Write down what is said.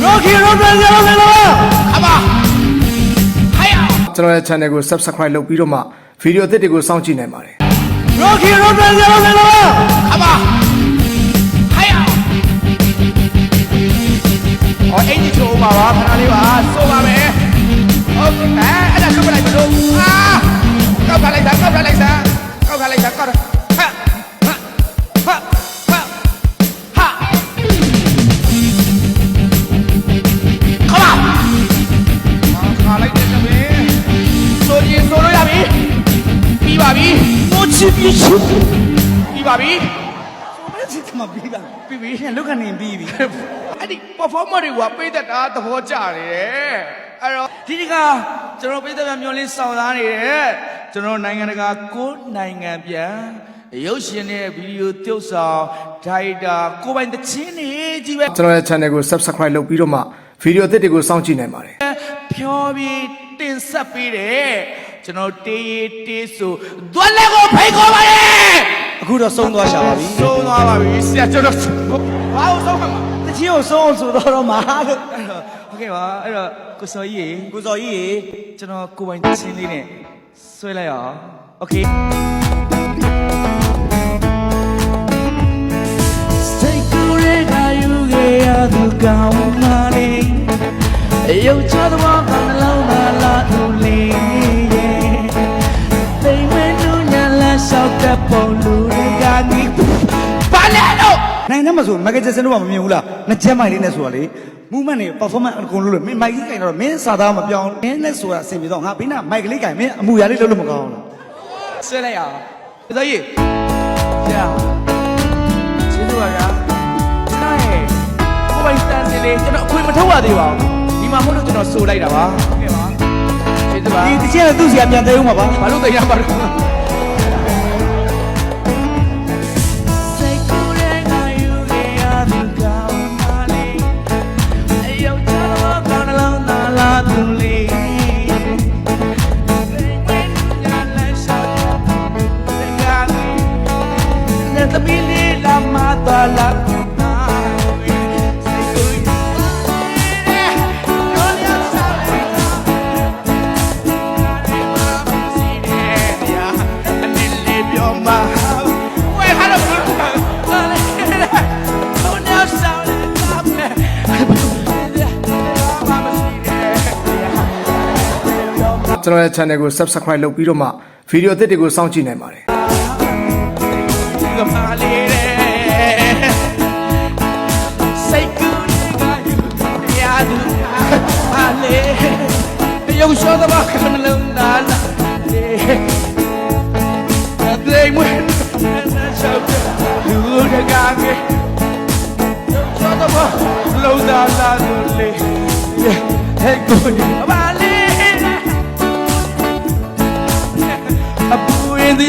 Rocky Road ပြန်ရောက်နေလားခပါဟိုင်ကျွန်တော်ရဲ့ channel ကို subscribe လုပ်ပြီးတော့မှ video အသစ်တွေကိုစောင့်ကြည့်နိုင်ပါတယ် Rocky Road ပြန်ရောက်နေလားခပါဟိုင်အော်အင်ဂျီချိုးပါပါခဏလေးပါစိုးပါမယ်โอเคအဲ့ဒါလုတ်ပလိုက်မလို့ကောက်ခလိုက်တာကောက်ခလိုက်တာကောက်ခလိုက်တာကောက်ဟာဟာဟာဟာခပါခါလိုက်တယ်ဗျဆိုရင်ဆိုလို့ရပြီပြီးပါပြီဆိုချစ်ပြီးပြီးပါပြီဆိုမဲစစ်မှာပြီးပါပြီးပြီလုတ်ခနေပြီးပြီအဲ့ဒီ performer တွေကပေးတတ်တာသဘောကျတယ်အဲ့တော့ဒီကကျွန်တော်ပေးတဲ့မျောလင်းဆောင်သားနေတဲ့ကျွန်တော်နိုင်ငံတကာ9နိုင်ငံပြန်ရုပ်ရှင်နဲ့ဗီဒီယိုပြုတ်ဆောင်ဒါရိုက်တာကိုပိုင်တချင်းနေကြီးပဲကျွန်တော်ရဲ့ channel ကို subscribe လုပ်ပြီးတော့မှ video အသစ်တွေကိုစောင့်ကြည့်နိုင်ပါတယ်ဖြောပြီးတင်ဆက်ပေးတယ်ကျွန်တော်တေးတေးဆိုသွက်လက်ကိုဖိတ်ခေါ်ပါရဲ့အခုတော့ဆုံးသွားရှာပါပြီဆုံးသွားပါပြီဆရာကျွန်တော်ဘာလို့ဆုံးမှာတချင်းကိုဆုံးဆိုတော့မှာလို့ဟုတ်ကဲ့ပါအဲ့တော့ကိုစောကြီးကျွန်တော်ကိုပိုင်ချင်းလေးနဲ့ဆွဲလိုက်အောင်โอเคစိတ်ကူးရဲ့ကာယူခဲ့ရသူကောင်းပါလေရုပ်ချသောကနှလုံးသားလာသူလေးရဲ့သိမ့်မနူးညာလျှောက်တဲ့ပုံလူတွေကဒီဘာလဲတော့နိုင်တယ်မဆိုမဂ္ဂဂျက်စင်တို့ကမမြင်ဘူးလားနှစ်ချက်မိုင်လေးနဲ့ဆိုတာလေ movement နဲ့ performance အကုန်လုပ်လို့မင်းမိုက်ကလေးကင်တော့မင်းစာသားမပြောင်းမင်းနဲ့ဆိုတာအဆင်ပြေတော့ငါဘေးနာမိုက်ကလေးကင်မင်းအမူအရာလေးလုပ်လို့မကောင်းဘူးလားဆွဲလိုက်အောင်ဒီသားကြီးကြာကျေးဇူးပါဗျာကျွန်တော်ရဲ့ကိုပိုင်တန်စီလေးကျွန်တော်အခွင့်မထုတ်ရသေးပါဘူးဒီမှာမဟုတ်လို့ကျွန်တော်ဆိုလိုက်တာပါဟုတ်ကဲ့ပါကျေးဇူးပါဒီတစ်ချက်နဲ့သူ့စီကပြန်သေးဦးမှာပါဘာလို့သိရမှာတော့လာကျွန်တော်ရဲ့ channel ကို subscribe လုပ်ပြီးတော့မှ video အသစ်တွေကိုစောင့်ကြည့်နိုင်ပါတယ်ရုပ်ရှောသမားခဏလုံးသားလာလေမွေးရှောက်လူတကားကေရုပ်ရှောသမားလုံးသားလာလေဟဲ့ကိုဘာလေးအပူရင်းဒီ